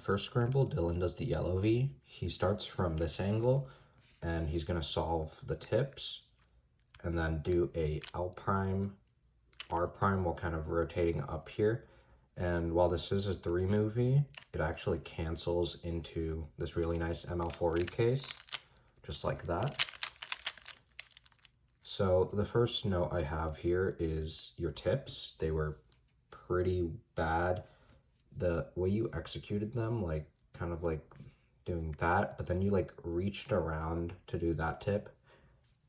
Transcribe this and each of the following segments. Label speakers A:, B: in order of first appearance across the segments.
A: first scramble, Dylan does the yellow V. He starts from this angle, and he's going to solve the tips, and then do a L prime, R prime while kind of rotating up here. And while this is a 3-move V, it actually cancels into this really nice ML4E case, just like that. So the first note I have here is your tips. They were pretty bad. The way you executed them, like kind of like doing that, but then you like reached around to do that tip.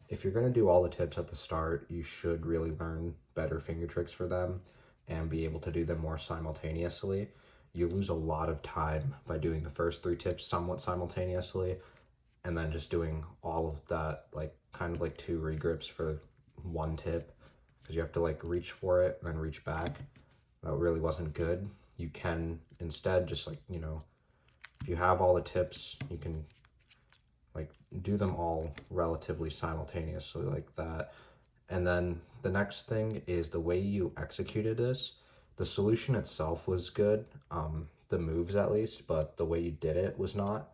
A: If you're gonna do all the tips at the start, you should really learn better finger tricks for them and be able to do them more simultaneously. You lose a lot of time by doing the first 3 tips somewhat simultaneously, and then just doing all of that, like kind of like 2 regrips for 1 tip, because you have to like reach for it and then reach back. That really wasn't good. You can instead just like, you know, if you have all the tips, you can like do them all relatively simultaneously like that. And then the next thing is the way you executed this. The solution itself was good, the moves at least, but the way you did it was not.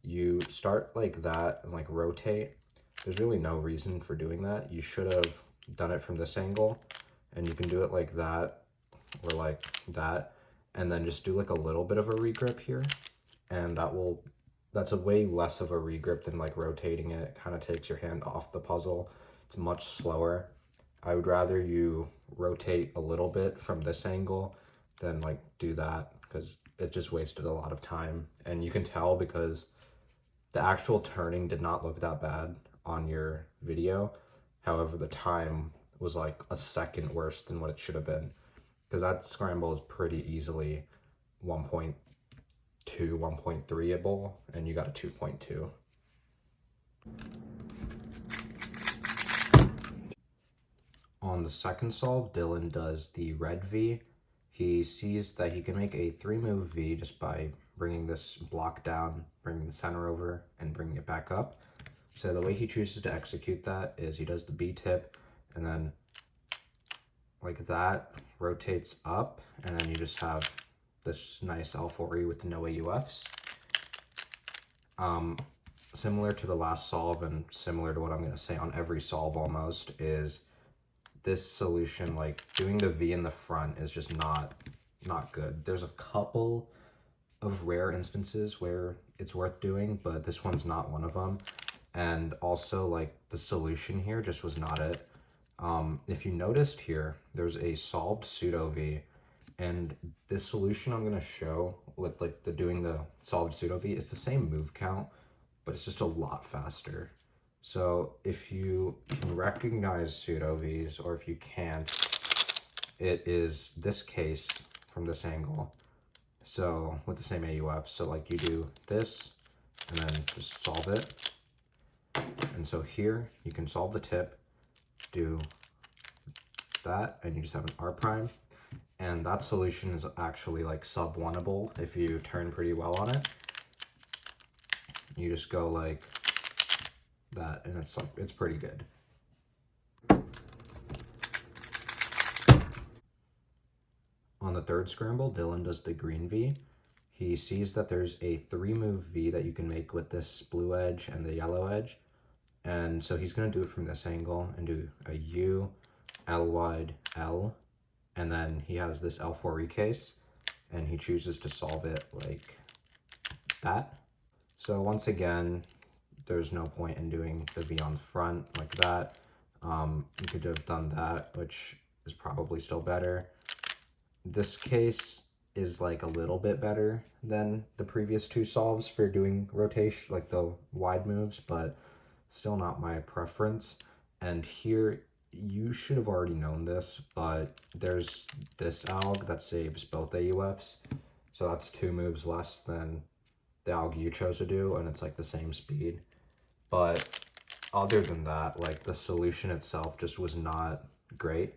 A: You start like that and like rotate. There's really no reason for doing that. You should have done it from this angle, and you can do it like that or like that, and then just do like a little bit of a regrip here, and that's a way less of a regrip than like rotating it. It kind of takes your hand off the puzzle. It's much slower. I would rather you rotate a little bit from this angle than like do that, because it just wasted a lot of time. And you can tell because the actual turning did not look that bad on your video. However, the time was like a second worse than what it should have been, because that scramble is pretty easily 1.2, 1.3able, and you got a 2.2. On the second solve, Dylan does the red V. He sees that he can make a 3-move V just by bringing this block down, bringing the center over, and bringing it back up. So the way he chooses to execute that is he does the B tip, and then like that, rotates up, and then you just have this nice L4E with no AUFs. Similar to the last solve, and similar to what I'm going to say on every solve almost, is this solution, like doing the V in the front is just not good. There's a couple of rare instances where it's worth doing, but this one's not one of them. And also like the solution here just was not it. If you noticed here, there's a solved pseudo V, and this solution I'm going to show with like doing the solved pseudo V, it's the same move count, but it's just a lot faster. So if you can recognize pseudo Vs, or if you can't, it is this case from this angle. So with the same AUF, so like you do this and then just solve it. And so here you can solve the tip, do that, and you just have an R prime. And that solution is actually like sub-1able if you turn pretty well on it. You just go like that, and it's like, it's pretty good. On the third scramble, Dylan does the green V. He sees that there's a 3-move V that you can make with this blue edge and the yellow edge. And so he's going to do it from this angle and do a U, L wide, L. And then he has this L4E case, and he chooses to solve it like that. So once again, there's no point in doing the V on the front like that. You could have done that, which is probably still better. This case is like a little bit better than the previous 2 solves for doing rotation, like the wide moves, but still not my preference. And here, you should have already known this, but there's this alg that saves both AUFs. So that's 2 moves less than the alg you chose to do, and it's like the same speed. But other than that, like the solution itself just was not great.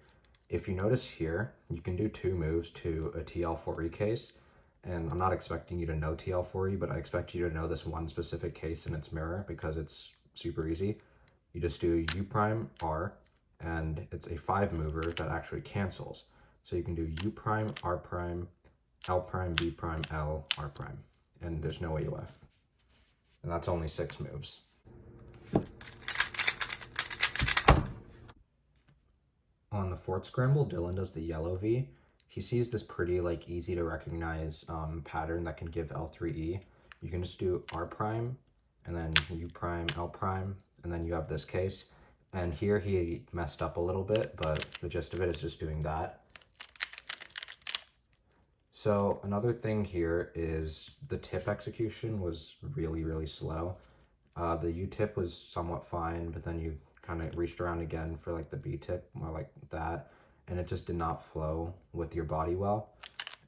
A: If you notice here, you can do 2 moves to a TL4E case, and I'm not expecting you to know TL4E, but I expect you to know this one specific case and its mirror because it's super easy. You just do U prime R, and it's a 5-mover that actually cancels. So you can do U prime, R prime, L prime, B prime, L, R prime. and there's no AUF. And that's only 6 moves. On the fourth scramble, Dylan does the yellow V. He sees this pretty like easy to recognize pattern that can give L3E. You can just do R prime, and then U prime, L prime, and then you have this case. And here he messed up a little bit, but the gist of it is just doing that. So another thing here is the tip execution was really, really slow. The U tip was somewhat fine, but then you kind of reached around again for like the B tip, more like that, and it just did not flow with your body well.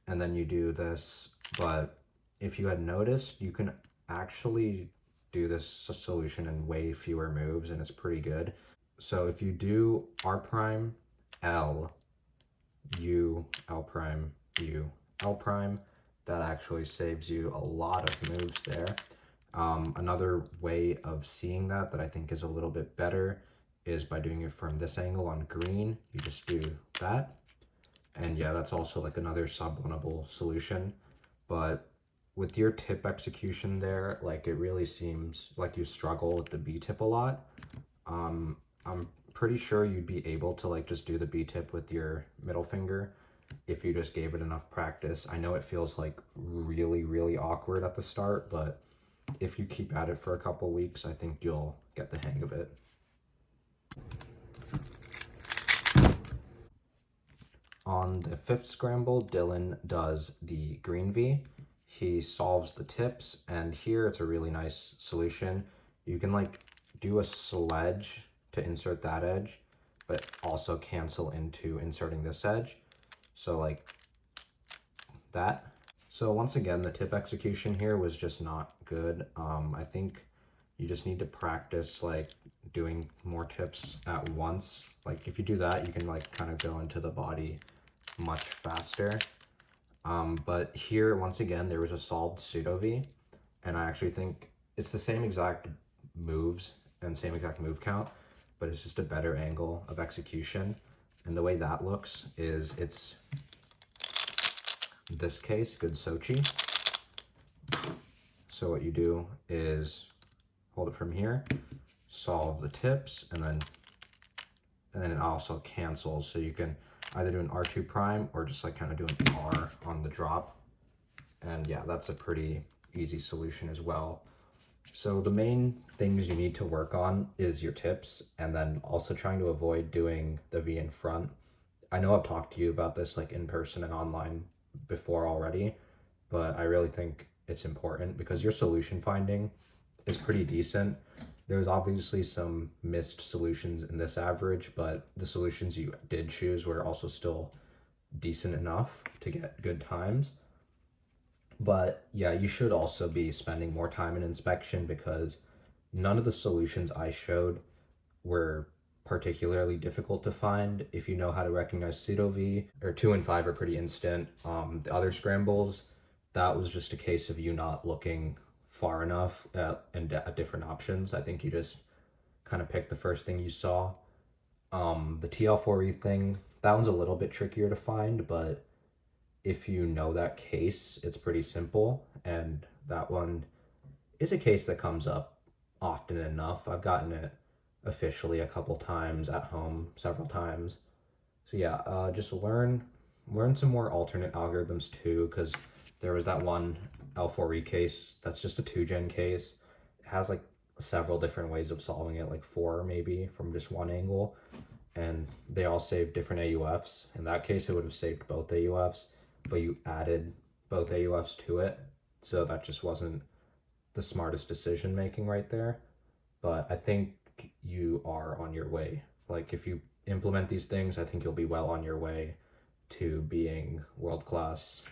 A: And then you do this, but if you had noticed, you can actually do this solution in way fewer moves, and it's pretty good. So if you do R prime, L, U, L prime, U, L prime, that actually saves you a lot of moves there. Another way of seeing that I think is a little bit better is by doing it from this angle on green. You just do that. And yeah, that's also like another sub-winnable solution. But with your tip execution there, like it really seems like you struggle with the B tip a lot. I'm pretty sure you'd be able to like just do the B tip with your middle finger if you just gave it enough practice. I know it feels like really, really awkward at the start, but if you keep at it for a couple weeks, I think you'll get the hang of it. On the fifth scramble, Dylan does the green V. He solves the tips, and here it's a really nice solution. You can like do a sledge to insert that edge, but also cancel into inserting this edge. So like that. So once again, the tip execution here was just not good. I think you just need to practice like doing more tips at once. Like if you do that, you can like kind of go into the body much faster. But here, once again, there was a solved pseudo V, and I actually think it's the same exact moves and same exact move count, but it's just a better angle of execution. And the way that looks is it's this case, good Sochi. So what you do is hold it from here, solve the tips, and then it also cancels. So you can either do an R2 prime or just like kind of do an R on the drop. And yeah, that's a pretty easy solution as well. So the main things you need to work on is your tips, and then also trying to avoid doing the V in front. I know I've talked to you about this like in person and online before already, but I really think it's important because your solution finding is pretty decent. There's obviously some missed solutions in this average, but the solutions you did choose were also still decent enough to get good times. But yeah, you should also be spending more time in inspection because none of the solutions I showed were particularly difficult to find if you know how to recognize pseudo V, or 2 and 5 are pretty instant. The other scrambles, that was just a case of you not looking far enough at different options. I think you just kind of picked the first thing you saw. The TL4E thing, that one's a little bit trickier to find, but if you know that case, it's pretty simple, and that one is a case that comes up often enough. I've gotten it officially a couple times at home, several times. So yeah, just learn some more alternate algorithms too, because there was that one L4E case that's just a 2-gen case. It has like several different ways of solving it, like 4 maybe from just one angle, and they all save different AUFs. In that case, it would have saved both AUFs, but you added both AUFs to it, so that just wasn't the smartest decision making right there. But I think you are on your way. Like if you implement these things, I think you'll be well on your way to being world class